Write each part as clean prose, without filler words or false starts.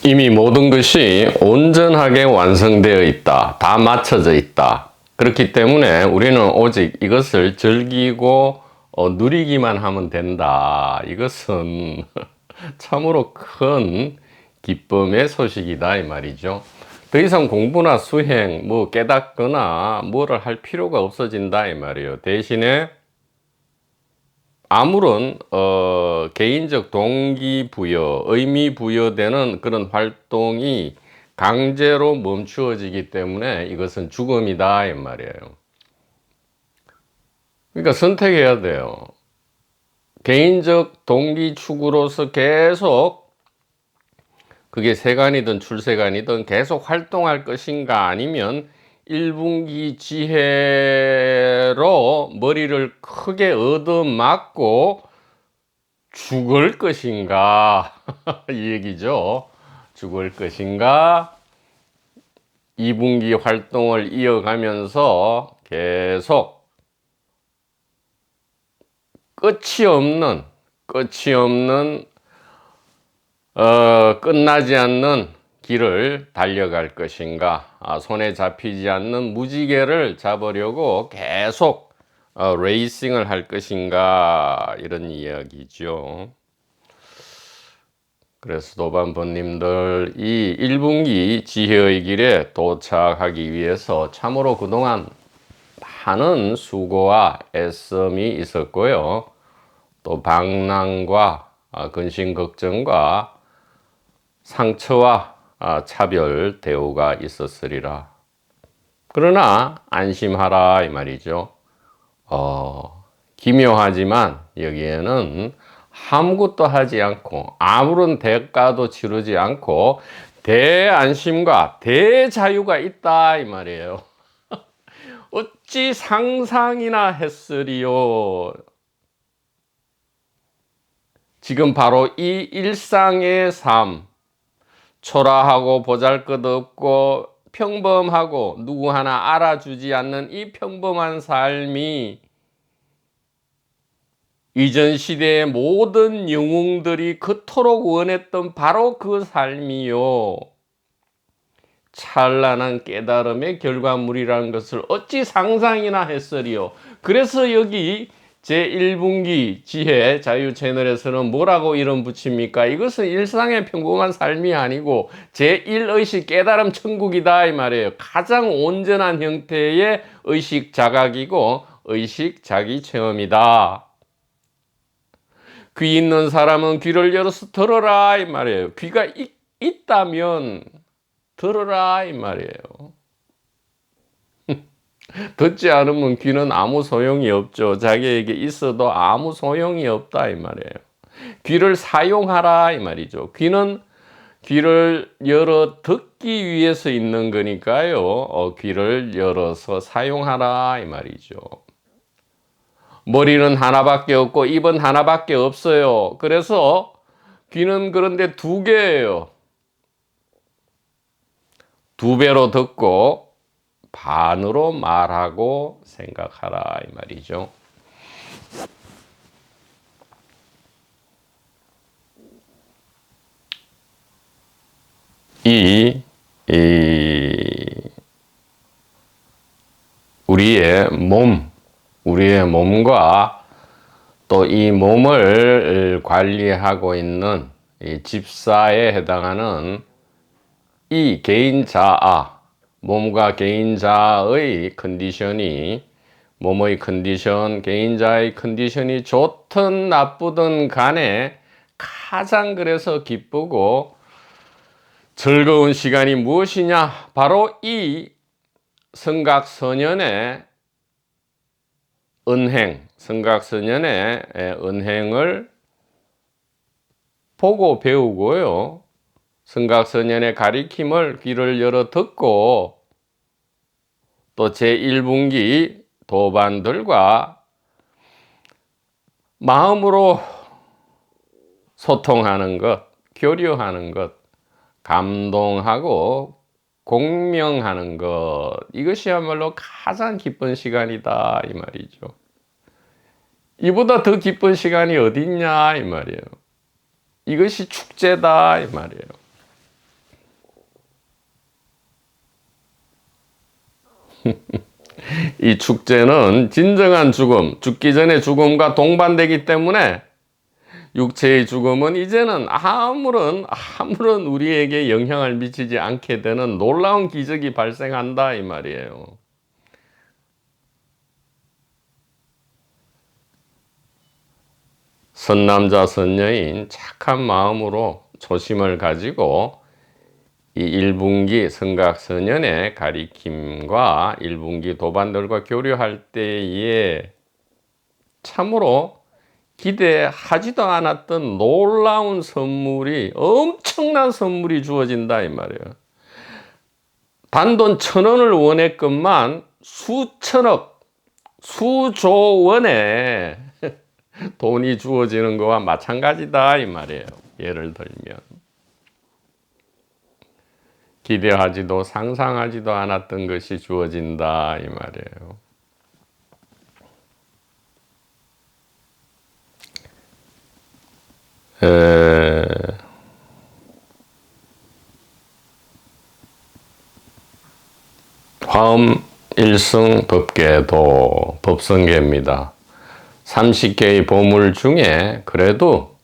이미 모든 것이 온전하게 완성되어 있다. 다 맞춰져 있다. 그렇기 때문에 우리는 오직 이것을 즐기고 누리기만 하면 된다. 이것은 참으로 큰 기쁨의 소식이다 이 말이죠. 더 이상 공부나 수행, 깨닫거나 뭐를 할 필요가 없어진다 이 말이에요. 대신에 아무런 개인적 동기부여, 의미 부여되는 그런 활동이 강제로 멈추어지기 때문에 이것은 죽음이다 이 말이에요. 그러니까 선택해야 돼요. 개인적 동기 추구로서 계속 그게 세간이든 출세간이든 계속 활동할 것인가, 아니면 1분기 지혜로 머리를 크게 얻어맞고 죽을 것인가 이 얘기죠. 죽을 것인가, 2분기 활동을 이어가면서 계속 끝이 없는 끝나지 않는 길을 달려갈 것인가, 손에 잡히지 않는 무지개를 잡으려고 계속 레이싱을 할 것인가, 이런 이야기죠. 그래서 도반부님들, 이 1분기 지혜의 길에 도착하기 위해서 참으로 그동안 많은 수고와 애씀이 있었고요. 또 방랑과 근심 걱정과 상처와 차별 대우가 있었으리라. 그러나 안심하라 이 말이죠. 기묘하지만 여기에는 아무것도 하지 않고 아무런 대가도 치르지 않고 대안심과 대자유가 있다 이 말이에요. 어찌 상상이나 했으리요. 지금 바로 이 일상의 삶, 초라하고 보잘것없고 평범하고 누구 하나 알아주지 않는 이 평범한 삶이 이전 시대의 모든 영웅들이 그토록 원했던 바로 그 삶이요, 찬란한 깨달음의 결과물이라는 것을 어찌 상상이나 했으리요. 그래서 여기 제1분기 지혜 자유 채널에서는 뭐라고 이름 붙입니까? 이것은 일상의 평범한 삶이 아니고 제1의식 깨달음 천국이다 이 말이에요. 가장 온전한 형태의 의식 자각이고 의식 자기 체험이다. 귀 있는 사람은 귀를 열어서 들어라 이 말이에요. 귀가 있다면 들어라 이 말이에요. 듣지 않으면 귀는 아무 소용이 없죠. 자기에게 있어도 아무 소용이 없다 이 말이에요. 귀를 사용하라 이 말이죠. 귀는 귀를 열어 듣기 위해서 있는 거니까요. 귀를 열어서 사용하라 이 말이죠. 머리는 하나밖에 없고 입은 하나밖에 없어요. 그래서 귀는 그런데 2개예요. 2배로 듣고 반으로 말하고 생각하라 이 말이죠. 우리의 몸과 또 이 몸을 관리하고 있는 이 집사에 해당하는 이 개인자아, 몸과 개인자의 컨디션이, 몸의 컨디션, 개인자의 컨디션이 좋든 나쁘든 간에 가장 그래서 기쁘고 즐거운 시간이 무엇이냐? 바로 이 성각선연의 성각선연의 은행을 보고 배우고요. 성각선연의 가리킴을 귀를 열어 듣고 또 제1분기 도반들과 마음으로 소통하는 것, 교류하는 것, 감동하고 공명하는 것, 이것이야말로 가장 기쁜 시간이다 이 말이죠. 이보다 더 기쁜 시간이 어디 있냐 이 말이에요. 이것이 축제다 이 말이에요. 이 축제는 진정한 죽음, 죽기 전에 죽음과 동반되기 때문에 육체의 죽음은 이제는 아무런 우리에게 영향을 미치지 않게 되는 놀라운 기적이 발생한다 이 말이에요. 선남자 선녀인 착한 마음으로 초심을 가지고 이 1분기 성각선연의 가리킴과 1분기 도반들과 교류할 때에 참으로 기대하지도 않았던 놀라운 선물이, 엄청난 선물이 주어진다 이 말이에요. 단돈 1,000원을 원했건만 수천억, 수조 원의 돈이 주어지는 거와 마찬가지다 이 말이에요. 예를 들면 기대하지도 상상하지도 않았던 것이 주어진다 이 말이에요. 화엄 1승 법계도 법성계입니다. 30개의 보물 중에 그래도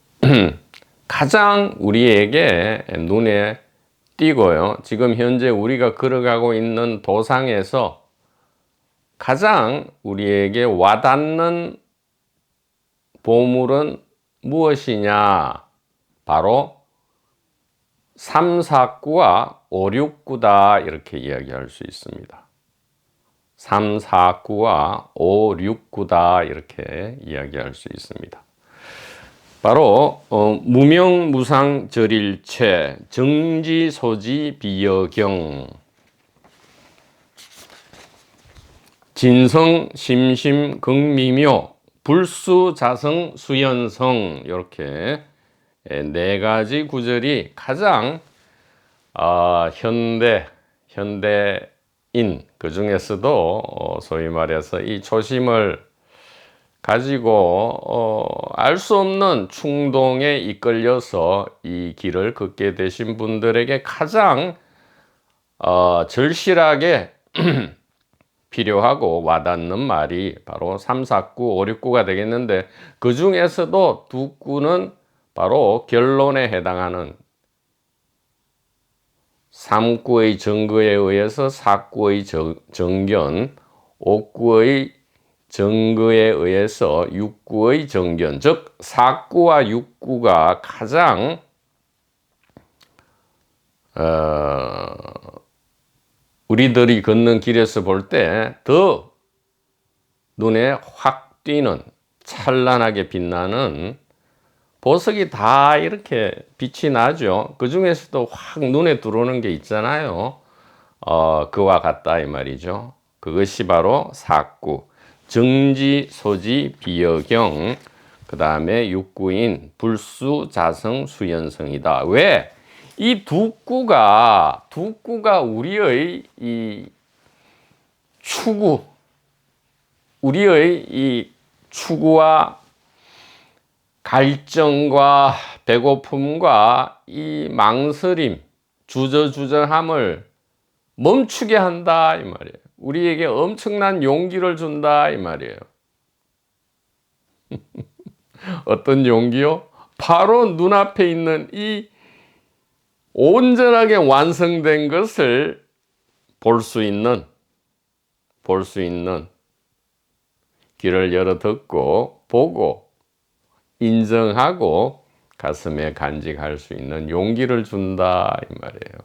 가장 우리에게 눈에 띄고요. 지금 현재 우리가 걸어가고 있는 도상에서 가장 우리에게 와닿는 보물은 무엇이냐? 바로 3, 4구와 5, 6구다 이렇게 이야기할 수 있습니다. 3, 4구와 5, 6구다 이렇게 이야기할 수 있습니다. 바로 무명무상절일체, 정지소지 비여경, 진성 심심 극미묘, 불수자성 수연성 이렇게 4가지 구절이 가장 현대인 그 중에서도 소위 말해서 이 초심을 가지고 알 수 없는 충동에 이끌려서 이 길을 걷게 되신 분들에게 가장 절실하게 필요하고 와닿는 말이 바로 3, 4구, 5, 6구가 되겠는데 그 중에서도 2구는 바로 결론에 해당하는 3구의 정거에 의해서 4구의 정견, 5구의 정거에 의해서 6구의 정견, 즉 4구와 6구가 가장 우리들이 걷는 길에서 볼 때 더 눈에 확 띄는 찬란하게 빛나는 보석이 다 이렇게 빛이 나죠. 그 중에서도 확 눈에 들어오는 게 있잖아요. 그와 같다 이 말이죠. 그것이 바로 4구, 정지, 소지, 비여경, 그 다음에 6구인 불수, 자성, 수연성이다. 왜? 이 두 구가 우리의 이 추구, 우리의 이 추구와 갈증과 배고픔과 이 망설임, 주저주저함을 멈추게 한다 이 말이에요. 우리에게 엄청난 용기를 준다 이 말이에요. 어떤 용기요? 바로 눈앞에 있는 이 온전하게 완성된 것을 볼 수 있는 길을 열어 듣고 보고 인정하고 가슴에 간직할 수 있는 용기를 준다 이 말이에요.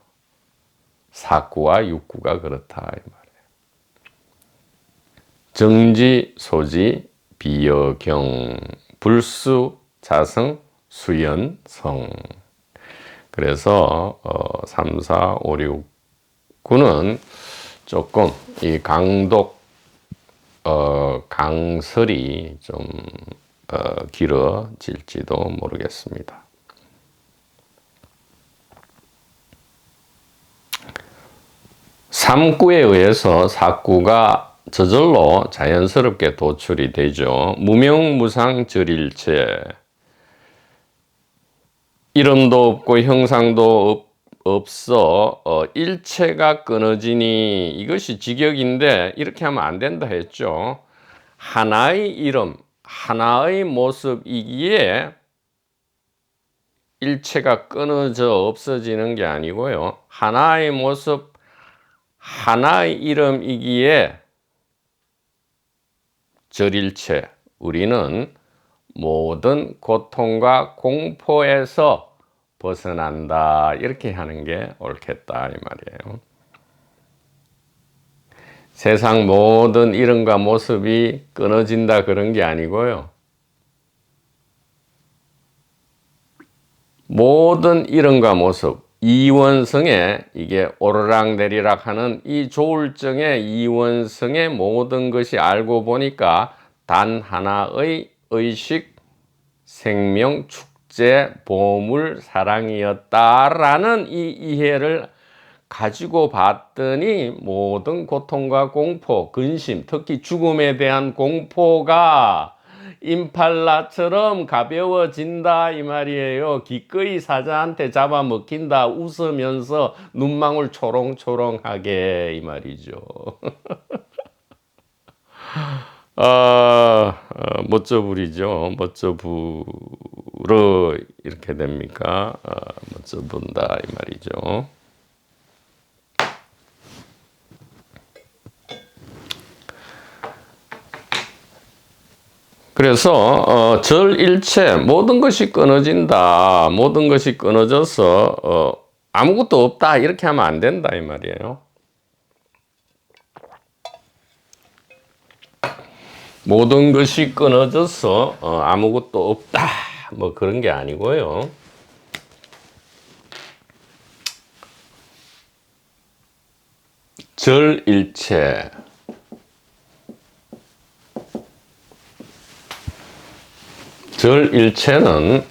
4구와 6구가 그렇다 이 말이에요. 정지, 소지, 비여경, 불수, 자성, 수연, 성. 그래서 3, 4, 5, 6, 9는 조금 이 강설이 좀 길어질지도 모르겠습니다. 삼구에 의해서 사구가 저절로 자연스럽게 도출이 되죠. 무명무상절일체, 이름도 없고 형상도 없어 일체가 끊어지니 이것이 직역인데 이렇게 하면 안 된다 했죠. 하나의 이름, 하나의 모습이기에 일체가 끊어져 없어지는 게 아니고요. 하나의 모습, 하나의 이름이기에 절일체, 우리는 모든 고통과 공포에서 벗어난다. 이렇게 하는 게 옳겠다 이 말이에요. 세상 모든 이름과 모습이 끊어진다 그런 게 아니고요. 모든 이름과 모습, 이원성에 이게 오르락내리락 하는 이 조울증의 이원성의 모든 것이 알고 보니까 단 하나의 의식, 생명, 축제, 보물, 사랑이었다라는 이 이해를 가지고 봤더니 모든 고통과 공포, 근심, 특히 죽음에 대한 공포가 임팔라처럼 가벼워진다 이 말이에요. 기꺼이 사자한테 잡아먹힌다 웃으면서 눈망울 초롱초롱하게 이 말이죠. 멋져부리죠. 멋져부러 이렇게 됩니까? 멋져본다 이 말이죠. 그래서 절일체 모든 것이 끊어진다. 모든 것이 끊어져서 아무것도 없다 이렇게 하면 안 된다 이 말이에요. 모든 것이 끊어져서 아무것도 없다 뭐 그런 게 아니고요. 절일체 절일체는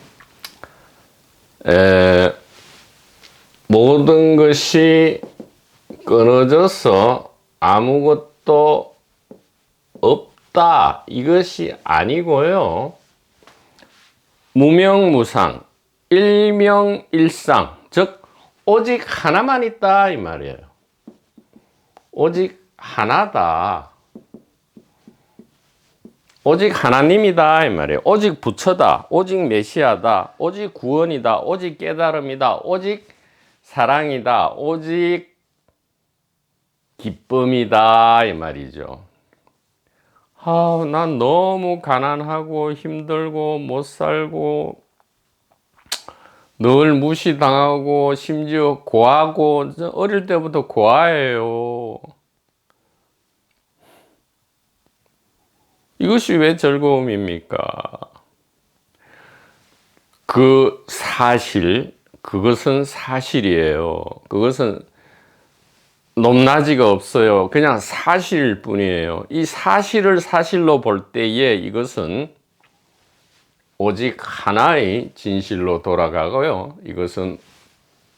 모든 것이 끊어져서 아무것도 없다 이것이 아니고요. 무명무상, 일명일상, 즉 오직 하나만 있다 이 말이에요. 오직 하나다. 오직 하나님이다 이 말이에요. 오직 부처다. 오직 메시아다. 오직 구원이다. 오직 깨달음이다. 오직 사랑이다. 오직 기쁨이다 이 말이죠. 난 너무 가난하고 힘들고 못 살고 늘 무시당하고 심지어 고하고 어릴 때부터 고아예요. 이것이 왜 즐거움입니까? 그 사실, 그것은 사실이에요. 그것은 높낮이가 없어요. 그냥 사실일 뿐이에요. 이 사실을 사실로 볼 때에 이것은 오직 하나의 진실로 돌아가고요. 이것은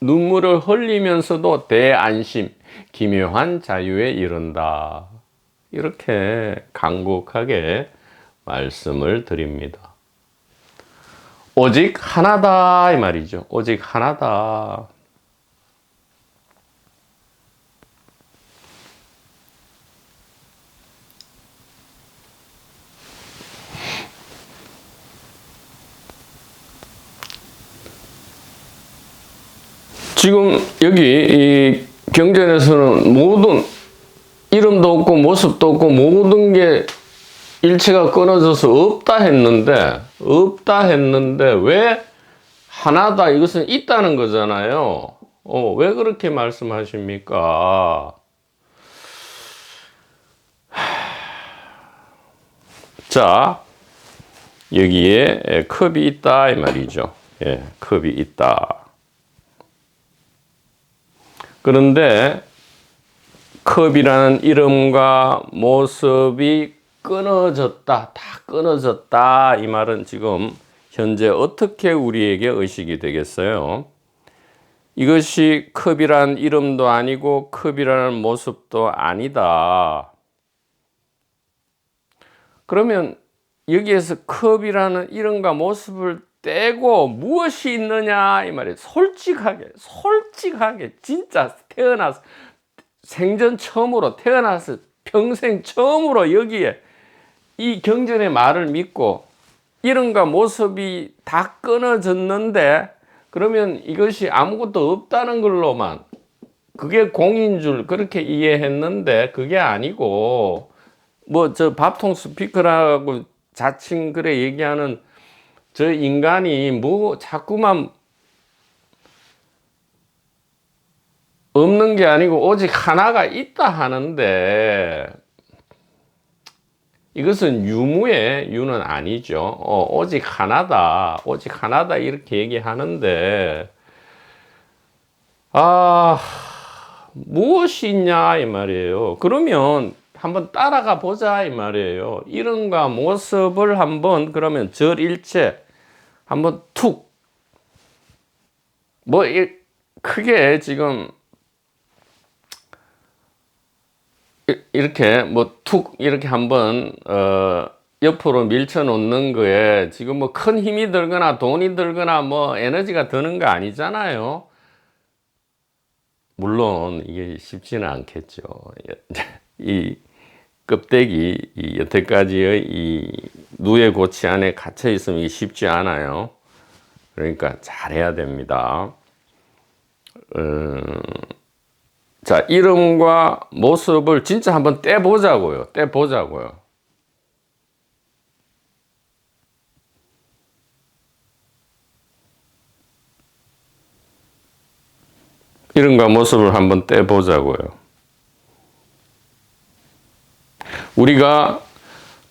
눈물을 흘리면서도 대안심, 기묘한 자유에 이른다. 이렇게 간곡하게 말씀을 드립니다. 오직 하나다 이 말이죠. 오직 하나다. 지금 여기 이 경전에서는 모든 이름도 없고 모습도 없고 모든 게 일체가 끊어져서 없다 했는데 왜 하나다 이것은 있다는 거잖아요. 왜 그렇게 말씀하십니까? 자, 여기에 컵이 있다 이 말이죠. 예, 컵이 있다. 그런데 컵이라는 이름과 모습이 끊어졌다, 다 끊어졌다 이 말은 지금 현재 어떻게 우리에게 의식이 되겠어요? 이것이 컵이라는 이름도 아니고 컵이라는 모습도 아니다. 그러면 여기에서 컵이라는 이름과 모습을 떼고 무엇이 있느냐 이 말이에요. 솔직하게 진짜 태어나서 생전 처음으로 태어나서 평생 처음으로 여기에 이 경전의 말을 믿고 이름과 모습이 다 끊어졌는데 그러면 이것이 아무것도 없다는 걸로만 그게 공인 줄 그렇게 이해했는데 그게 아니고 뭐 저 밥통 스피커라고 자칭 그래 얘기하는 저 인간이 뭐 자꾸만 없는 게 아니고 오직 하나가 있다 하는데 이것은 유무의 유는 아니죠. 오직 하나다 이렇게 얘기하는데 무엇이 있냐 이 말이에요. 그러면 한번 따라가 보자 이 말이에요. 이름과 모습을 한번 그러면 절일체 한번 툭 뭐 크게 지금 이렇게 뭐 툭 이렇게 한번 옆으로 밀쳐 놓는 거에 지금 뭐 큰 힘이 들거나 돈이 들거나 뭐 에너지가 드는 거 아니잖아요. 물론 이게 쉽지는 않겠죠. 이 껍데기 이 여태까지의 이 누에 고치 안에 갇혀 있으면 이게 쉽지 않아요. 그러니까 잘해야 됩니다. 자, 이름과 모습을 진짜 한번 떼보자고요. 이름과 모습을 한번 떼보자고요. 우리가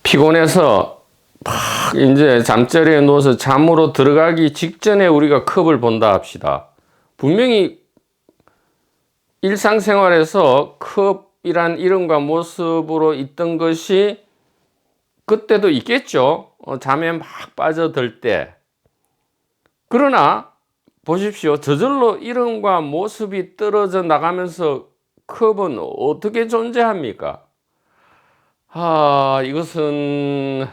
피곤해서 막 이제 잠자리에 누워서 잠으로 들어가기 직전에 우리가 컵을 본다 합시다. 분명히 일상생활에서 컵이란 이름과 모습으로 있던 것이 그때도 있겠죠. 잠에 막 빠져들 때. 그러나 보십시오. 저절로 이름과 모습이 떨어져 나가면서 컵은 어떻게 존재합니까? 이것은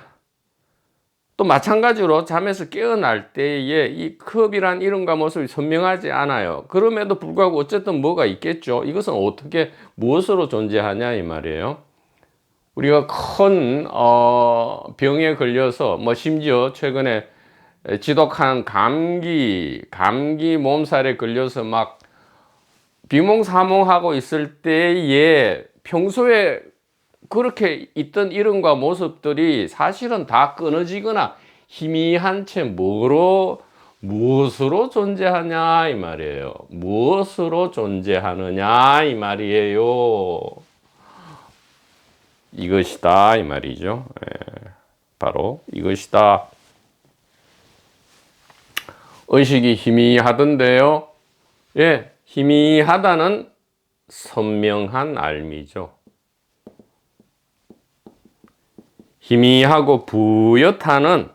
또 마찬가지로 잠에서 깨어날 때에 이 컵이란 이름과 모습이 선명하지 않아요. 그럼에도 불구하고 어쨌든 뭐가 있겠죠. 이것은 어떻게 무엇으로 존재하냐 이 말이에요. 우리가 큰 병에 걸려서 뭐 심지어 최근에 지독한 감기 몸살에 걸려서 막 비몽사몽하고 있을 때에 평소에 그렇게 있던 이름과 모습들이 사실은 다 끊어지거나 희미한 채 무엇으로 존재하냐 이 말이에요. 무엇으로 존재하느냐 이 말이에요. 이것이다 이 말이죠. 바로 이것이다. 의식이 희미하던데요. 예, 희미하다는 선명한 알미죠. 희미하고 부옅다는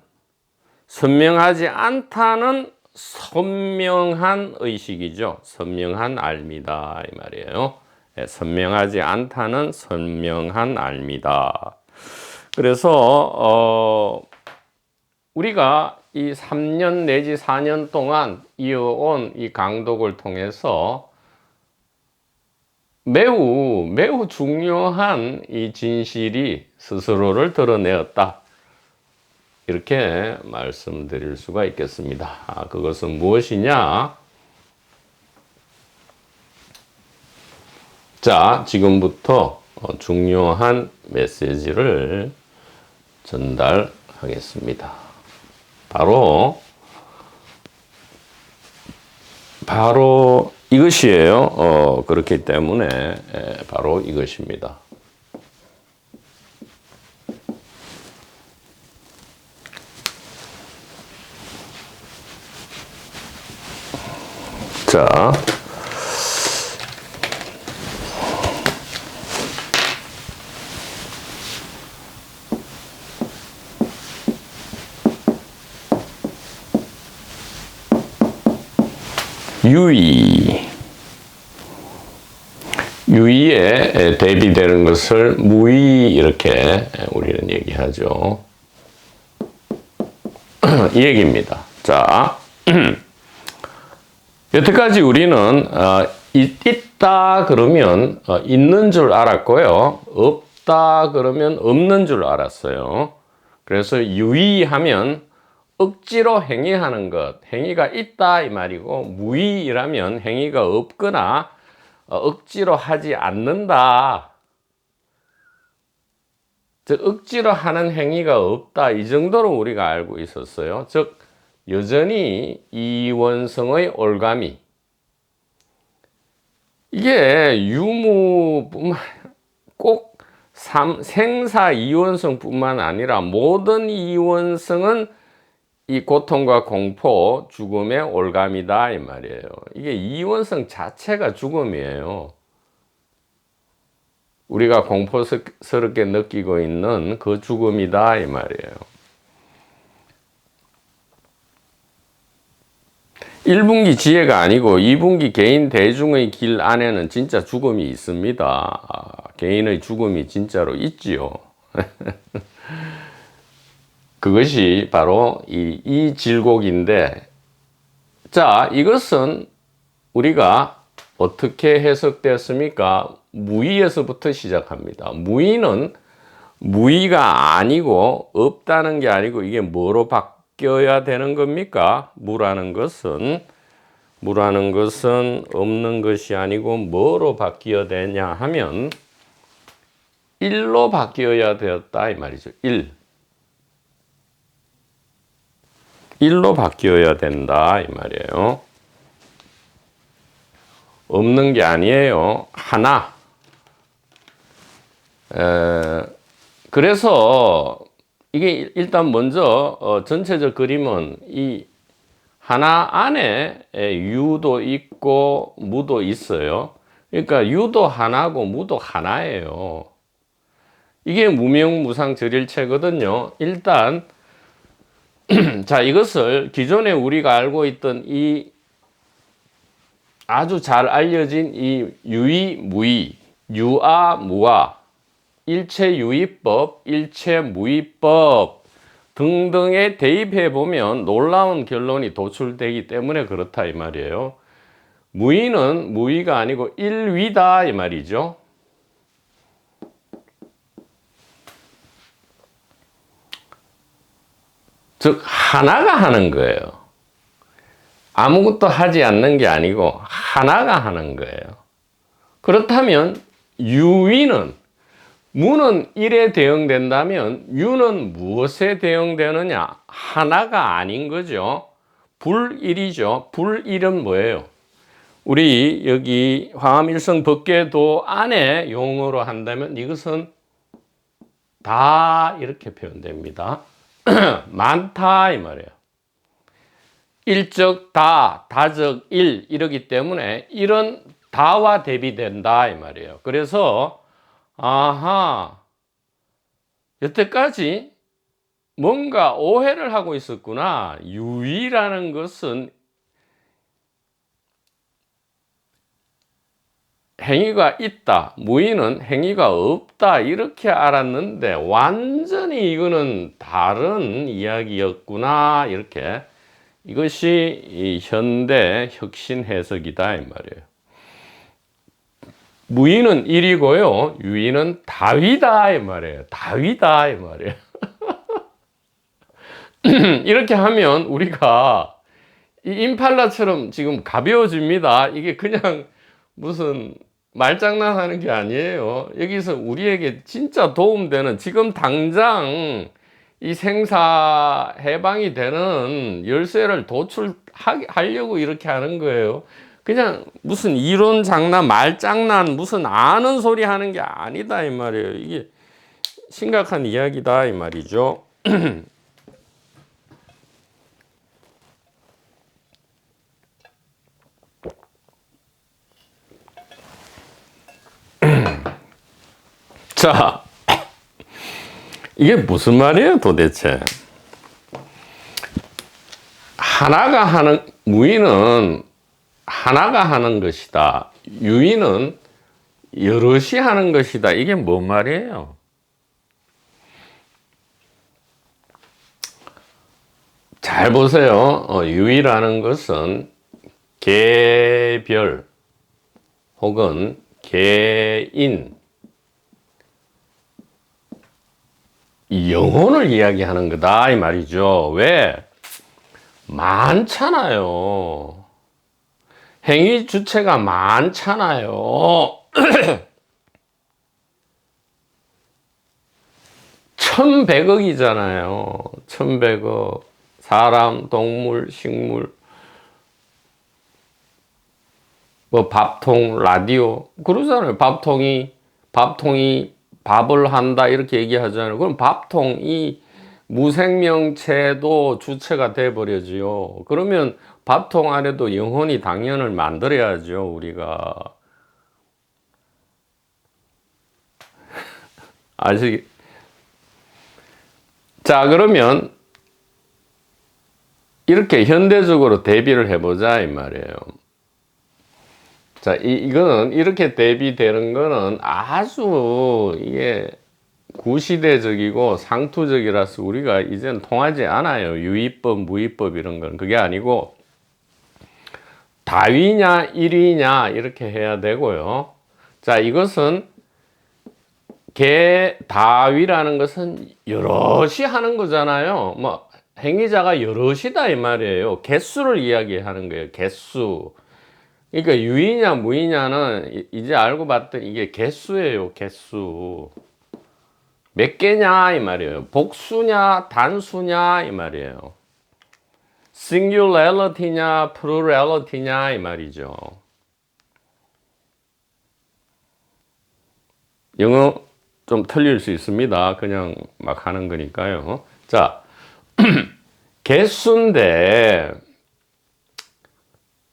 선명하지 않다는 선명한 의식이죠. 선명한 알미다 이 말이에요. 네, 선명하지 않다는 선명한 알미다. 그래서 우리가 이 3년 내지 4년 동안 이어온 이 강독을 통해서 매우 중요한 이 진실이 스스로를 드러내었다. 이렇게 말씀드릴 수가 있겠습니다. 그것은 무엇이냐? 자, 지금부터 중요한 메시지를 전달하겠습니다. 바로 이것이에요. 그렇기 때문에 바로 이것입니다. 자, 유의에 대비되는 것을 무의 이렇게 우리는 얘기하죠. 이 얘기입니다. 자, 여태까지 우리는 있다 그러면 있는 줄 알았고요. 없다 그러면 없는 줄 알았어요. 그래서 유의하면 억지로 행위하는 것, 행위가 있다 이 말이고, 무의이라면 행위가 없거나 억지로 하지 않는다. 즉 억지로 하는 행위가 없다, 이 정도로 우리가 알고 있었어요. 즉 여전히 이원성의 올가미, 이게 유무뿐만, 꼭 생사 이원성뿐만 아니라 모든 이원성은 이 고통과 공포, 죽음의 올감이다 이 말이에요. 이게 이원성 자체가 죽음이에요. 우리가 공포스럽게 느끼고 있는 그 죽음이다 이 말이에요. 1분기 지혜가 아니고 2분기 개인 대중의 길 안에는 진짜 죽음이 있습니다. 개인의 죽음이 진짜로 있지요. 그것이 바로 이 질곡인데, 자, 이것은 우리가 어떻게 해석되었습니까? 무의에서부터 시작합니다. 무의는 무의가 아니고 없다는 게 아니고, 이게 뭐로 바뀌어야 되는 겁니까? 무라는 것은 없는 것이 아니고 뭐로 바뀌어야 되냐 하면 1로 바뀌어야 되었다 이 말이죠. 1로 바뀌어야 된다 이 말이에요. 없는 게 아니에요. 하나. 그래서 이게 일단 먼저 전체적 그림은 이 하나 안에 유도 있고 무도 있어요. 그러니까 유도 하나고 무도 하나예요. 이게 무명무상절일체거든요. 일단 자, 이것을 기존에 우리가 알고 있던 이 아주 잘 알려진 이 유의, 무의, 유아, 무아, 일체유의법, 일체무의법 등등에 대입해 보면 놀라운 결론이 도출되기 때문에 그렇다 이 말이에요. 무의는 무의가 아니고 일위다 이 말이죠. 즉 하나가 하는 거예요. 아무것도 하지 않는 게 아니고 하나가 하는 거예요. 그렇다면 유의는, 무는 1에 대응된다면 유는 무엇에 대응되느냐? 하나가 아닌 거죠. 불일이죠. 불일은 뭐예요? 우리 여기 화암일성 법계도 안에 용어로 한다면 이것은 다 이렇게 표현됩니다. 많다 이 말이에요. 일적 다, 다적 일 이러기 때문에 일은 다와 대비된다 이 말이에요. 그래서 아하, 여태까지 뭔가 오해를 하고 있었구나. 유의라는 것은 행위가 있다, 무의는 행위가 없다 이렇게 알았는데 완전히 이거는 다른 이야기였구나. 이렇게, 이것이 이 현대 혁신 해석이다 이 말이에요. 무의는 일이고요, 유의는 다위다 이 말이에요. 다위다 이 말이에요. 이렇게 하면 우리가 이 임팔라처럼 지금 가벼워집니다. 이게 그냥 무슨 말장난 하는 게 아니에요. 여기서 우리에게 진짜 도움되는, 지금 당장 이 생사 해방이 되는 열쇠를 도출하려고 이렇게 하는 거예요. 그냥 무슨 이론 장난, 말장난, 무슨 아는 소리 하는 게 아니다 이 말이에요. 이게 심각한 이야기다 이 말이죠. 자, 이게 무슨 말이에요 도대체? 하나가 하는, 무의는 하나가 하는 것이다, 유의는 여럿이 하는 것이다. 이게 뭔 말이에요? 잘 보세요. 유의라는 것은 개별 혹은 개인, 영혼을 이야기하는 거다 이 말이죠. 왜? 많잖아요. 행위 주체가 많잖아요. 1100억이잖아요. 1100억. 사람, 동물, 식물, 뭐 밥통, 라디오. 그러잖아요. 밥통이 밥을 한다 이렇게 얘기하잖아요. 그럼 밥통이 무생명체도 주체가 돼 버려지요. 그러면 밥통 안에도 영혼이 당연을 만들어야죠, 우리가. 아직. 자, 그러면 이렇게 현대적으로 대비를 해보자 이 말이에요. 자, 이거는 이렇게 대비되는 거는 아주 이게 구시대적이고 상투적이라서 우리가 이제는 통하지 않아요. 유의법, 무의법 이런 건. 그게 아니고 다위냐 일위냐 이렇게 해야 되고요. 자, 이것은 다위라는 것은 여럿이 하는 거잖아요. 뭐 행위자가 여럿이다 이 말이에요. 개수를 이야기하는 거예요. 개수. 그러니까 유의냐 무의냐는 이제 알고 봤더니 이게 개수예요. 개수. 몇 개냐 이 말이에요. 복수냐 단수냐 이 말이에요. singularity냐 plurality냐 이 말이죠. 영어 좀 틀릴 수 있습니다. 그냥 막 하는 거니까요. 자, 개수인데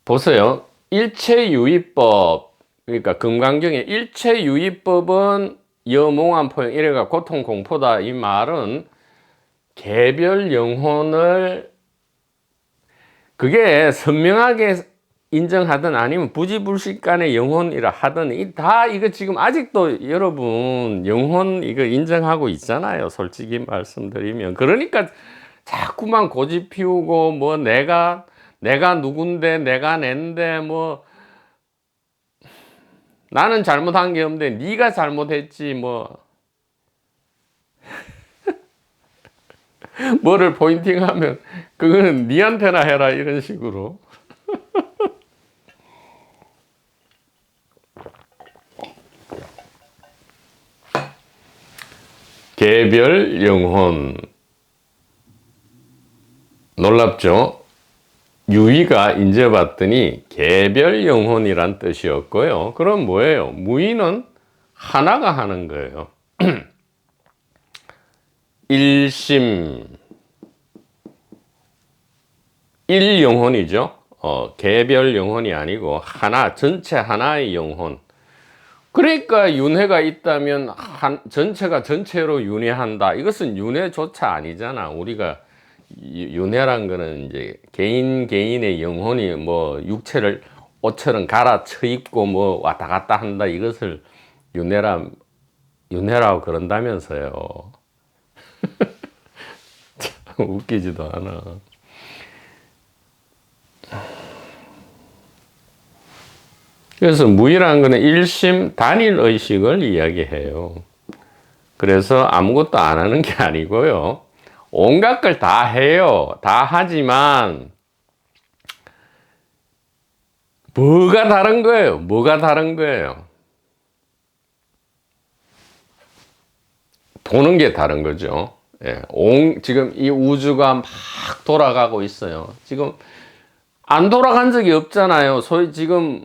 보세요. 일체유의법, 그러니까 금강경의 일체유의법은 여몽한 포용 이래가 고통 공포다 이 말은 개별 영혼을 그게 선명하게 인정하든 아니면 부지불식간의 영혼이라 하든 다 이거 지금 아직도 여러분 영혼 이거 인정하고 있잖아요. 솔직히 말씀드리면. 그러니까 자꾸만 고집 피우고 뭐 내가 누군데 내가 낸데 뭐 나는 잘못한 게 없는데 네가 잘못했지 뭐 뭐를 포인팅하면 그거는 니한테나 해라 이런 식으로. 개별 영혼 놀랍죠? 유의가 인제 봤더니 개별 영혼이란 뜻이었고요. 그럼 뭐예요? 무의는 하나가 하는 거예요. 일심 일영혼이죠. 개별 영혼이 아니고 하나 전체 하나의 영혼. 그러니까 윤회가 있다면 전체가 전체로 윤회한다. 이것은 윤회조차 아니잖아. 우리가 윤회란 거는 이제 개인의 영혼이 뭐 육체를 옷처럼 갈아쳐 입고 뭐 왔다 갔다 한다. 이것을 윤회라고 그런다면서요. 참 웃기지도 않아. 그래서 무의라는 것은 일심 단일 의식을 이야기해요. 그래서 아무것도 안 하는 게 아니고요. 온갖 걸 다 해요. 다 하지만 뭐가 다른 거예요? 뭐가 다른 거예요? 도는 게 다른 거죠. 예, 지금 이 우주가 막 돌아가고 있어요. 지금 안 돌아간 적이 없잖아요. 소위 지금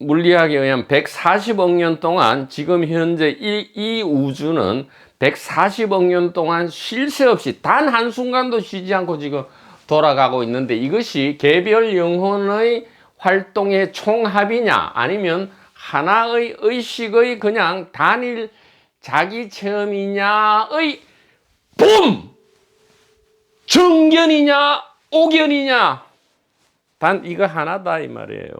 물리학에 의하면 140억 년 동안 지금 현재 이 우주는 140억 년 동안 쉴 새 없이 단 한순간도 쉬지 않고 지금 돌아가고 있는데 이것이 개별 영혼의 활동의 총합이냐 아니면 하나의 의식의 그냥 단일 자기 체험이냐의 봄! 정견이냐 오견이냐 단 이거 하나다 이 말이에요.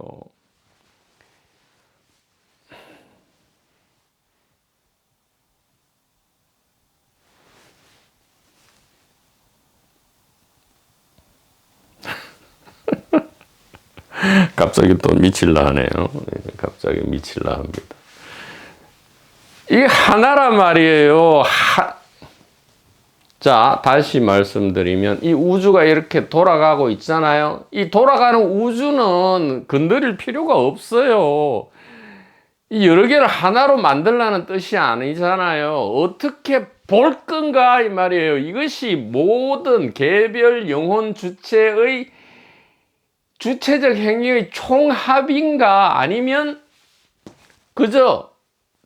갑자기 또 미칠라 하네요. 갑자기 미칠라 합니다. 이게 하나란 말이에요. 자, 다시 말씀드리면 이 우주가 이렇게 돌아가고 있잖아요. 이 돌아가는 우주는 건드릴 필요가 없어요. 이 여러 개를 하나로 만들라는 뜻이 아니잖아요. 어떻게 볼 건가 이 말이에요. 이것이 모든 개별 영혼 주체의 주체적 행위의 총합인가 아니면 그저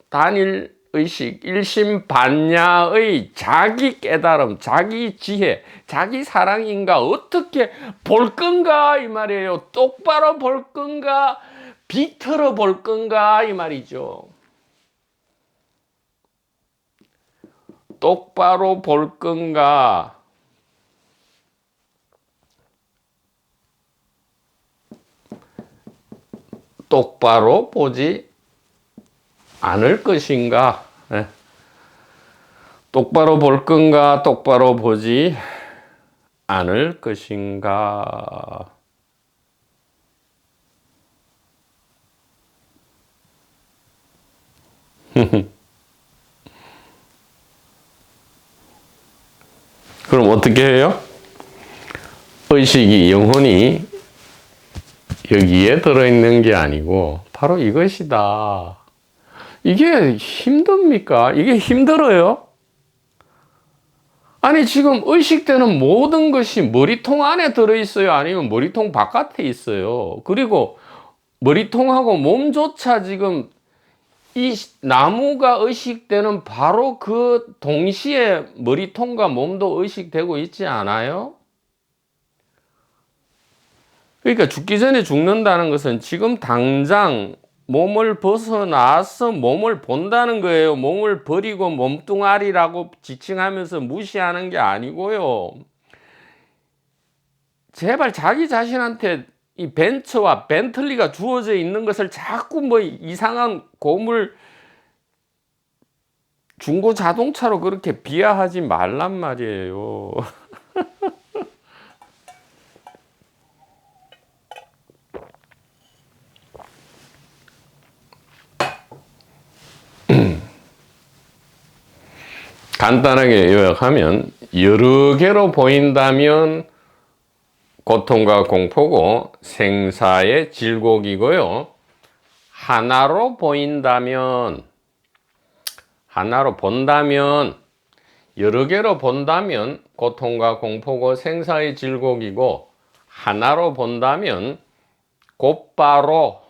단일 의식, 일심반야의 자기 깨달음, 자기 지혜, 자기 사랑인가 어떻게 볼 건가 이 말이에요. 똑바로 볼 건가 비틀어 볼 건가 이 말이죠. 똑바로 볼 건가 똑바로 보지 않을 것인가? 네. 똑바로 볼 건가? 똑바로 보지 않을 것인가? 그럼 어떻게 해요? 의식이, 영혼이 여기에 들어있는 게 아니고 바로 이것이다. 이게 힘듭니까? 이게 힘들어요? 아니 지금 의식되는 모든 것이 머리통 안에 들어있어요? 아니면 머리통 바깥에 있어요? 그리고 머리통하고 몸조차 지금 이 나무가 의식되는 바로 그 동시에 머리통과 몸도 의식되고 있지 않아요? 그러니까 죽기 전에 죽는다는 것은 지금 당장 몸을 벗어나서 몸을 본다는 거예요. 몸을 버리고 몸뚱아리라고 지칭하면서 무시하는 게 아니고요. 제발 자기 자신한테 이 벤츠와 벤틀리가 주어져 있는 것을 자꾸 뭐 이상한 고물 중고 자동차로 그렇게 비하하지 말란 말이에요. 간단하게 요약하면 여러 개로 보인다면 고통과 공포고 생사의 질곡이고요. 하나로 보인다면, 하나로 본다면, 여러 개로 본다면 고통과 공포고 생사의 질곡이고 하나로 본다면 곧바로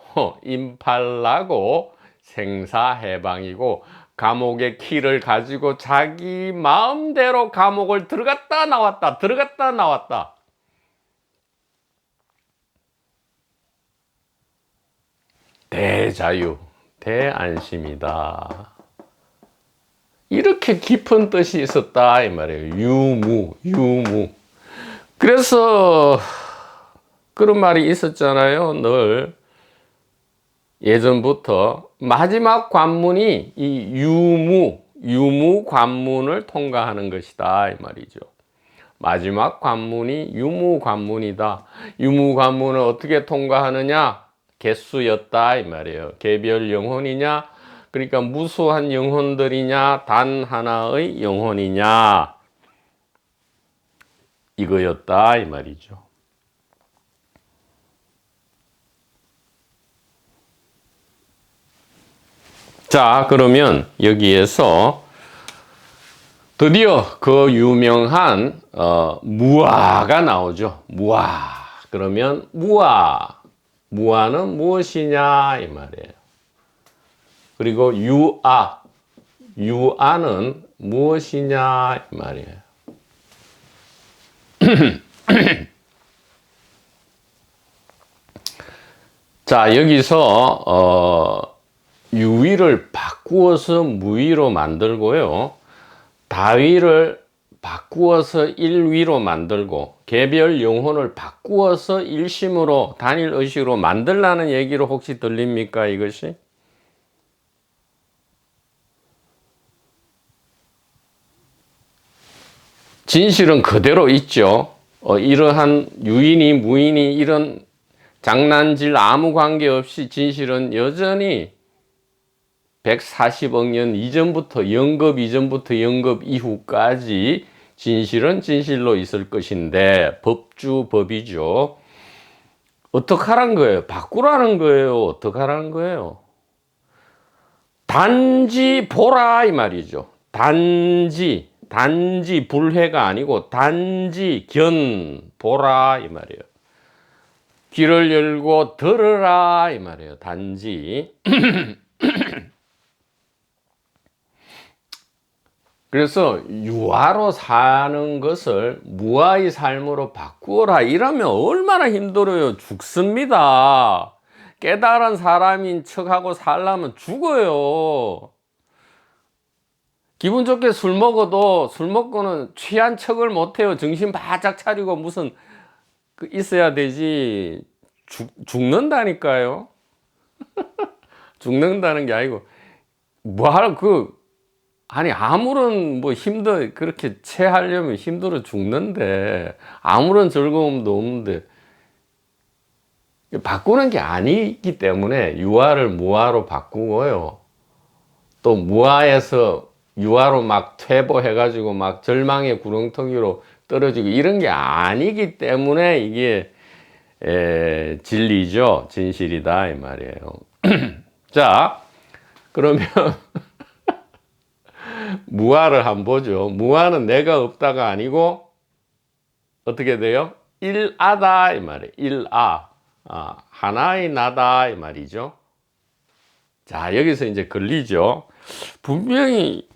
임팔라고 생사해방이고 감옥의 키를 가지고 자기 마음대로 감옥을 들어갔다 나왔다 들어갔다 나왔다 대자유 대안심이다. 이렇게 깊은 뜻이 있었다 이 말이에요. 유무. 그래서 그런 말이 있었잖아요. 늘 예전부터 마지막 관문이 이 유무 관문을 통과하는 것이다 이 말이죠. 마지막 관문이 유무 관문이다. 유무 관문을 어떻게 통과하느냐? 개수였다 이 말이에요. 개별 영혼이냐? 그러니까 무수한 영혼들이냐? 단 하나의 영혼이냐? 이거였다 이 말이죠. 자, 그러면 여기에서 드디어 그 유명한 무아가 나오죠. 무아. 그러면 무아는 무엇이냐 이 말이에요. 그리고 유아는 무엇이냐 이 말이에요. 자, 여기서 유위를 바꾸어서 무위로 만들고요. 다위를 바꾸어서 일위로 만들고 개별 영혼을 바꾸어서 일심으로 단일 의식으로 만들라는 얘기로 혹시 들립니까 이것이? 진실은 그대로 있죠. 이러한 유인이 무인이 이런 장난질 아무 관계없이 진실은 여전히 140억 년 이전부터, 영겁 이전부터 영겁 이후까지 진실은 진실로 있을 것인데, 법주 법이죠. 어떡하란 거예요? 바꾸라는 거예요? 어떡하라는 거예요? 단지 보라 이 말이죠. 단지 불회가 아니고 단지 보라 이 말이에요. 귀를 열고 들으라 이 말이에요. 단지. 그래서 유아로 사는 것을 무아의 삶으로 바꾸어라 이러면 얼마나 힘들어요. 죽습니다. 깨달은 사람인 척하고 살려면 죽어요. 기분 좋게 술 먹어도 술 먹고는 취한 척을 못해요. 정신 바짝 차리고 무슨 있어야 되지. 죽는다니까요. 죽는다는 게 아니고 아니 아무런 그렇게 체하려면 힘들어 죽는데 아무런 즐거움도 없는데 바꾸는 게 아니기 때문에 유아를 무아로 바꾸고요. 또 무아에서 유아로 막 퇴보해가지고 막 절망의 구렁텅이로 떨어지고 이런 게 아니기 때문에 이게 진리죠. 진실이다 이 말이에요. 자, 그러면 무아를 한번 보죠. 무아는 내가 없다가 아니고 어떻게 돼요? 일아다 이 말이에요. 일아. 하나의 나다 이 말이죠. 자, 여기서 이제 걸리죠. 분명히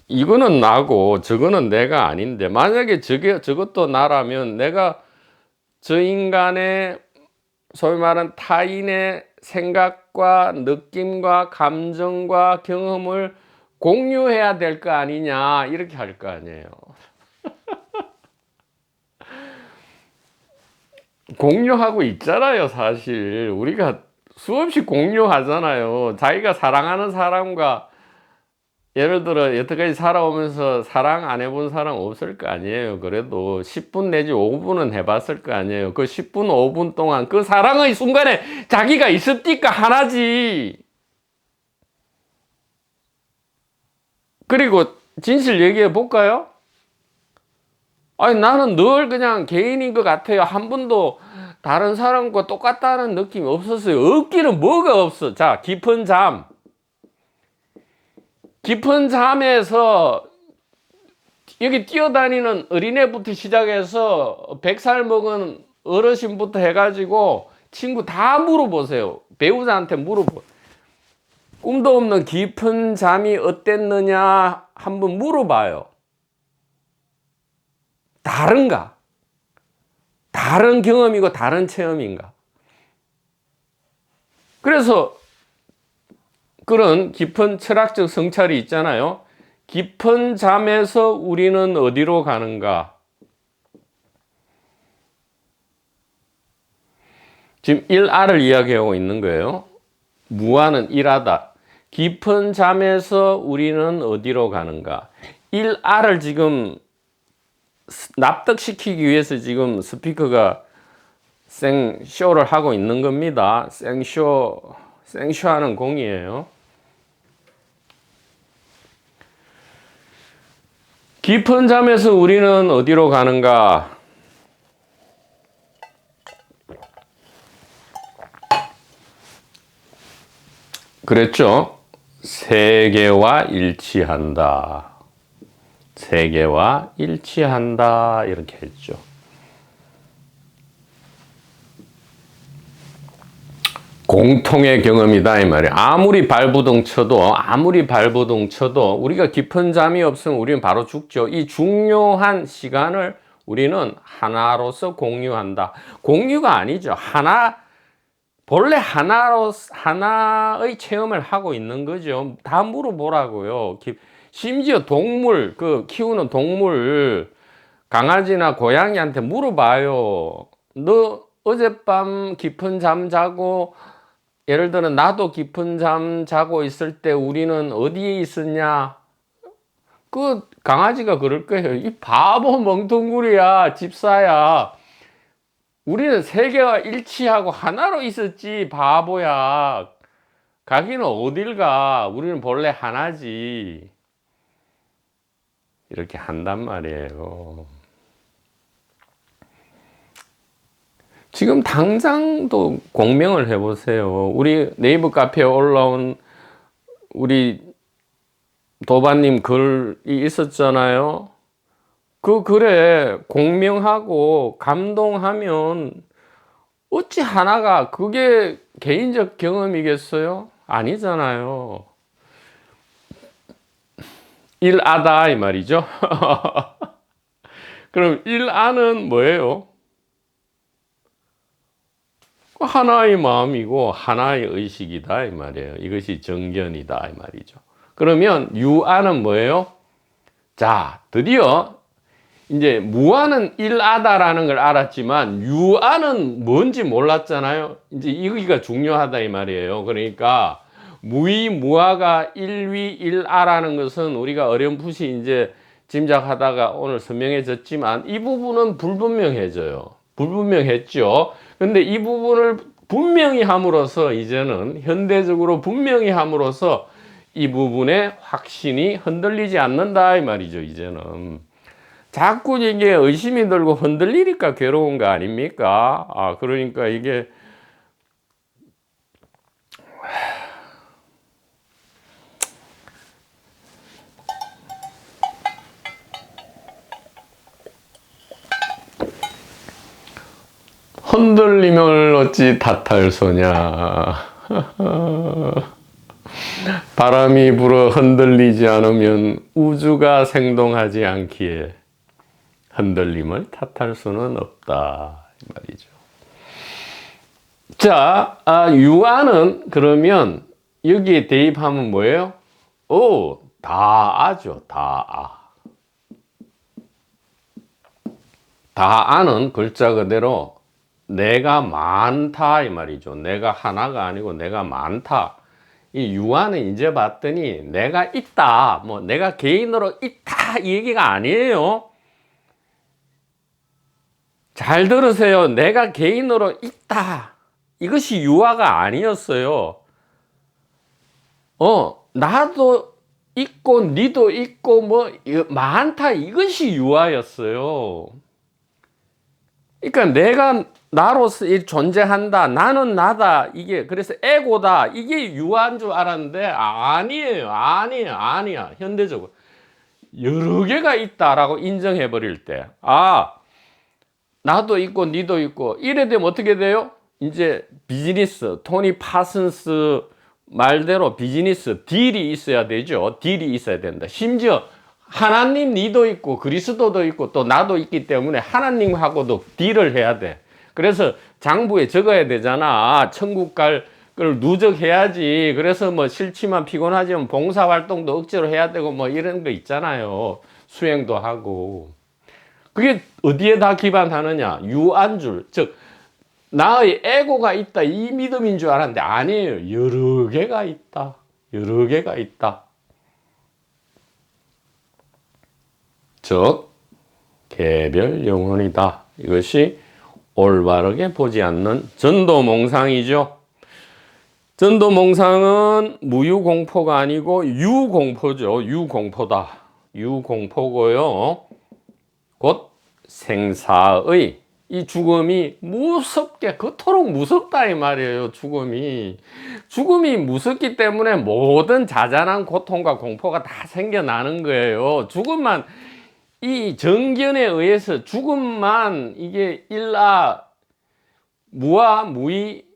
이거는 나고 저거는 내가 아닌데 만약에 저것도 나라면 내가 저 인간의 소위 말하는 타인의 생각과 느낌과 감정과 경험을 공유해야 될 거 아니냐 이렇게 할 거 아니에요. 공유하고 있잖아요. 사실 우리가 수없이 공유하잖아요. 자기가 사랑하는 사람과 예를 들어 여태까지 살아오면서 사랑 안 해본 사람 없을 거 아니에요. 그래도 10분 내지 5분은 해봤을 거 아니에요. 그 10분 5분 동안 그 사랑의 순간에 자기가 있었니까 하나지. 그리고 진실 얘기해 볼까요? 아니 나는 늘 그냥 개인인 것 같아요. 한 번도 다른 사람과 똑같다는 느낌이 없었어요. 없기는 뭐가 없어. 자, 깊은 잠에서 여기 뛰어다니는 어린애부터 시작해서 100살 먹은 어르신부터 해가지고 친구 다 물어보세요. 배우자한테 물어보. 꿈도 없는 깊은 잠이 어땠느냐 한번 물어봐요. 다른가? 다른 경험이고 다른 체험인가? 그래서 그런 깊은 철학적 성찰이 있잖아요. 깊은 잠에서 우리는 어디로 가는가? 지금 1아를 이야기하고 있는 거예요. 무아는 1아다. 깊은 잠에서 우리는 어디로 가는가? 1아를 지금 납득시키기 위해서 지금 스피커가 생쇼를 하고 있는 겁니다. 생쇼하는 공이에요. 깊은 잠에서 우리는 어디로 가는가? 그랬죠? 세계와 일치한다. 세계와 일치한다. 이렇게 했죠. 공통의 경험이다 이 말이에요. 아무리 발부동 쳐도 우리가 깊은 잠이 없으면 우리는 바로 죽죠. 이 중요한 시간을 우리는 하나로서 공유한다. 공유가 아니죠. 본래 하나의 체험을 하고 있는 거죠. 다 물어보라고요. 심지어 동물, 키우는 동물, 강아지나 고양이한테 물어봐요. 너 어젯밤 깊은 잠 자고, 예를 들어 나도 깊은 잠 자고 있을 때 우리는 어디에 있었냐? 강아지가 그럴 거예요. 이 바보 멍텅구리야, 집사야. 우리는 세계와 일치하고 하나로 있었지, 바보야. 가기는 어딜 가? 우리는 본래 하나지. 이렇게 한단 말이에요. 지금 당장도 공명을 해보세요. 우리 네이버 카페에 올라온 우리 도반님 글이 있었잖아요. 그 글에 공명하고 감동하면 어찌 하나가 그게 개인적 경험이겠어요? 아니잖아요. 일아다 이 말이죠. 그럼 일아는 뭐예요? 하나의 마음이고 하나의 의식이다 이 말이에요. 이것이 정견이다 이 말이죠. 그러면 유아는 뭐예요? 자, 드디어 이제 무아는 일아다라는 걸 알았지만 유아는 뭔지 몰랐잖아요. 이제 이거가 중요하다 이 말이에요. 그러니까 무의 무아가 일위 일아라는 것은 우리가 어렴풋이 이제 짐작하다가 오늘 선명해졌지만 이 부분은 불분명해져요. 불분명했죠. 근데 이 부분을 분명히 함으로써 이제는 현대적으로 분명히 함으로써 이 부분의 확신이 흔들리지 않는다 이 말이죠. 이제는 자꾸 이게 의심이 들고 흔들리니까 괴로운 거 아닙니까? 그러니까 이게 흔들림을 어찌 탓할 소냐. 바람이 불어 흔들리지 않으면 우주가 생동하지 않기에 흔들림을 탓할 수는 없다 이 말이죠. 자, 유아는 그러면 여기에 대입하면 뭐예요? 다아죠. 다아. 다아는 글자 그대로 내가 많다 이 말이죠. 내가 하나가 아니고 내가 많다. 이 유아는 이제 봤더니 내가 있다, 뭐 내가 개인으로 있다 이 얘기가 아니에요. 잘 들으세요. 내가 개인으로 있다. 이것이 유아가 아니었어요. 나도 있고 니도 있고 뭐 많다 이것이 유아였어요. 그러니까 내가 나로서 존재한다. 나는 나다. 이게 그래서 에고다. 이게 유아인 줄 알았는데 아니에요. 아니야. 현대적으로 여러 개가 있다라고 인정해 버릴 때 나도 있고 니도 있고 이래 되면 어떻게 돼요? 이제 비즈니스 토니 파슨스 말대로 비즈니스 딜이 있어야 되죠. 딜이 있어야 된다. 심지어 하나님 니도 있고 그리스도도 있고 또 나도 있기 때문에 하나님하고도 딜을 해야 돼. 그래서 장부에 적어야 되잖아. 천국 갈 걸 누적해야지. 그래서 뭐 싫지만 피곤하지만 봉사활동도 억지로 해야 되고 뭐 이런 거 있잖아요. 수행도 하고. 그게 어디에 다 기반하느냐? 유안줄, 즉 나의 에고가 있다 이 믿음인 줄 알았는데 아니에요. 여러 개가 있다. 여러 개가 있다. 즉 개별 영혼이다. 이것이 올바르게 보지 않는 전도몽상이죠. 전도몽상은 무유공포가 아니고 유공포죠. 유공포다. 유공포고요. 곧 생사의 이 죽음이 무섭게 그토록 무섭다 이 말이에요. 죽음이 무섭기 때문에 모든 자잘한 고통과 공포가 다 생겨나는 거예요. 죽음만 이 정견에 의해서 죽음만 이게 일아 무아 무이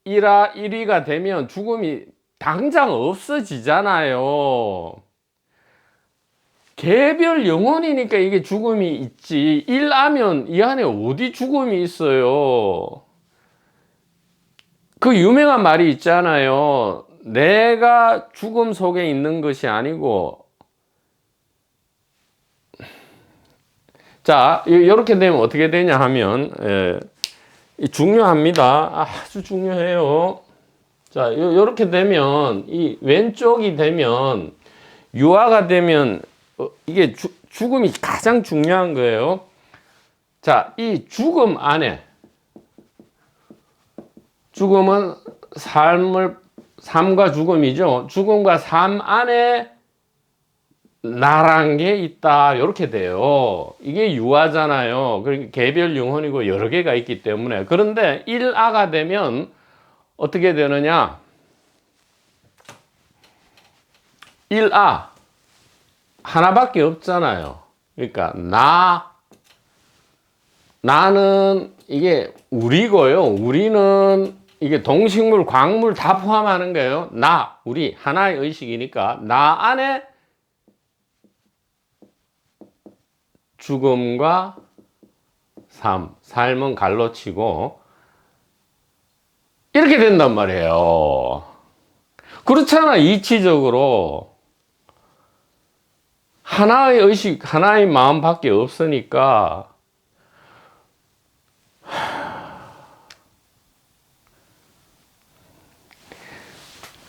일아 일위가 되면 죽음이 당장 없어지잖아요. 개별 영혼이니까 이게 죽음이 있지. 일하면 이 안에 어디 죽음이 있어요. 그 유명한 말이 있잖아요. 내가 죽음 속에 있는 것이 아니고 자, 이렇게 되면 어떻게 되냐 하면 중요합니다. 아주 중요해요. 자, 이렇게 되면 이 왼쪽이 되면 유아가 되면 이게 죽음이 가장 중요한 거예요. 자, 이 죽음 안에 죽음은 삶과 죽음이죠. 죽음과 삶 안에 나란 게 있다. 이렇게 돼요. 이게 유아잖아요. 그러니까 개별 영혼이고 여러 개가 있기 때문에. 그런데 1아가 되면 어떻게 되느냐? 1아 하나밖에 없잖아요. 그러니까 나는 이게 우리고요. 우리는 이게 동식물, 광물 다 포함하는 거예요. 우리 하나의 의식이니까 나 안에 죽음과 삶은 갈로 치고 이렇게 된단 말이에요. 그렇잖아. 이치적으로 하나의 의식, 하나의 마음밖에 없으니까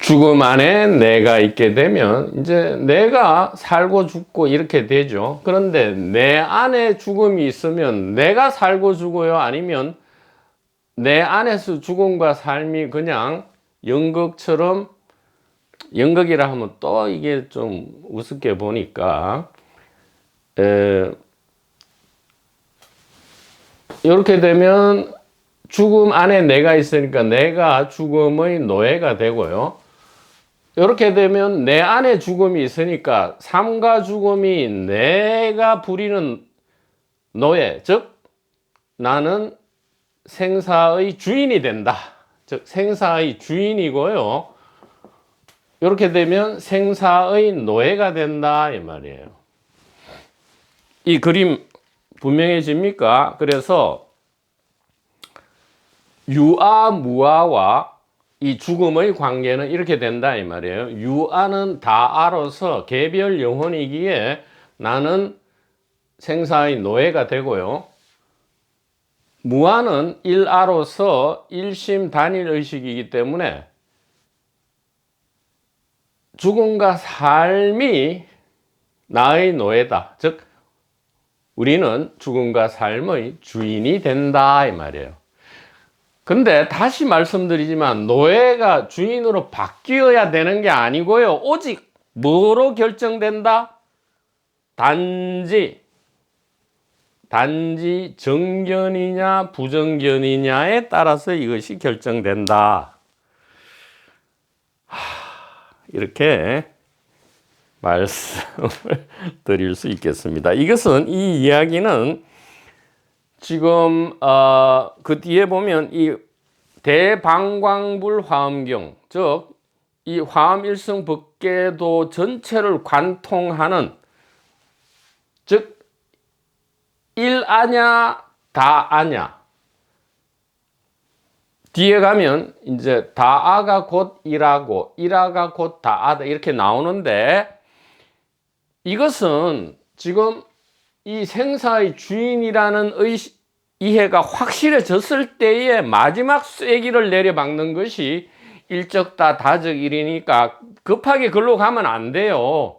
죽음 안에 내가 있게 되면 이제 내가 살고 죽고 이렇게 되죠. 그런데 내 안에 죽음이 있으면 내가 살고 죽어요? 아니면 내 안에서 죽음과 삶이 그냥 연극처럼, 연극이라 하면 또 이게 좀 우습게 보니까 이렇게 되면 죽음 안에 내가 있으니까 내가 죽음의 노예가 되고요. 이렇게 되면 내 안에 죽음이 있으니까 삶과 죽음이 내가 부리는 노예, 즉 나는 생사의 주인이 된다. 즉 생사의 주인이고요. 이렇게 되면 생사의 노예가 된다 이 말이에요. 이 그림 분명해집니까? 그래서 유아 무아와 이 죽음의 관계는 이렇게 된다 이 말이에요. 유아는 다아로서 개별 영혼이기에 나는 생사의 노예가 되고요. 무아는 일아로서 일심 단일 의식이기 때문에 죽음과 삶이 나의 노예다. 즉 우리는 죽음과 삶의 주인이 된다 이 말이에요. 근데 다시 말씀드리지만 노예가 주인으로 바뀌어야 되는 게 아니고요. 오직 뭐로 결정된다? 단지 정견이냐 부정견이냐에 따라서 이것이 결정된다. 이렇게 말씀을 드릴 수 있겠습니다. 이것은 이 이야기는 지금 그 뒤에 보면 이 대방광불 화엄경, 즉 이 화엄일성 법계도 전체를 관통하는, 즉 일아냐 다아냐, 뒤에 가면 이제 다아가 곧 일아고 일아가 곧 다아다 이렇게 나오는데, 이것은 지금 이 생사의 주인이라는 이해가 확실해졌을 때에 마지막 쐐기를 내려박는 것이 일적다 다적일이니까 급하게 글로 가면 안 돼요.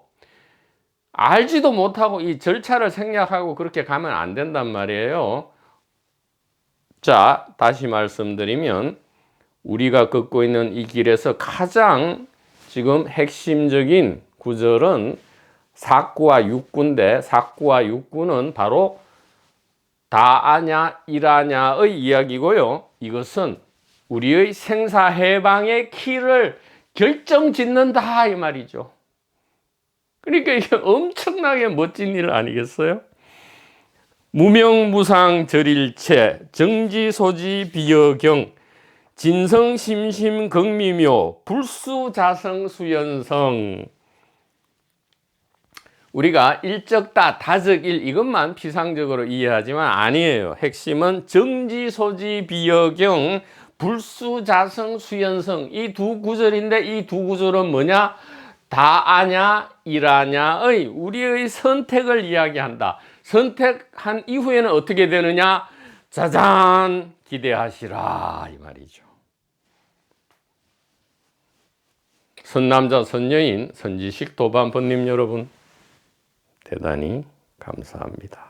알지도 못하고 이 절차를 생략하고 그렇게 가면 안 된단 말이에요. 자, 다시 말씀드리면 우리가 걷고 있는 이 길에서 가장 지금 핵심적인 구절은 사구와 육구인데, 사구와 육구는 바로 다아냐 일아냐의 이야기고요. 이것은 우리의 생사해방의 키를 결정짓는다 이 말이죠. 그러니까 이게 엄청나게 멋진 일 아니겠어요? 무명무상 절일체 정지소지 비여경 진성심심극미묘 불수자성수연성. 우리가 일적다 다적일 이것만 피상적으로 이해하지만 아니에요. 핵심은 정지소지 비여경 불수자성수연성, 이 두 구절인데 이 두 구절은 뭐냐? 다아냐 일아냐의 우리의 선택을 이야기한다. 선택한 이후에는 어떻게 되느냐? 짜잔, 기대하시라 이 말이죠. 선남자 선여인 선지식 도반번님 여러분, 대단히 감사합니다.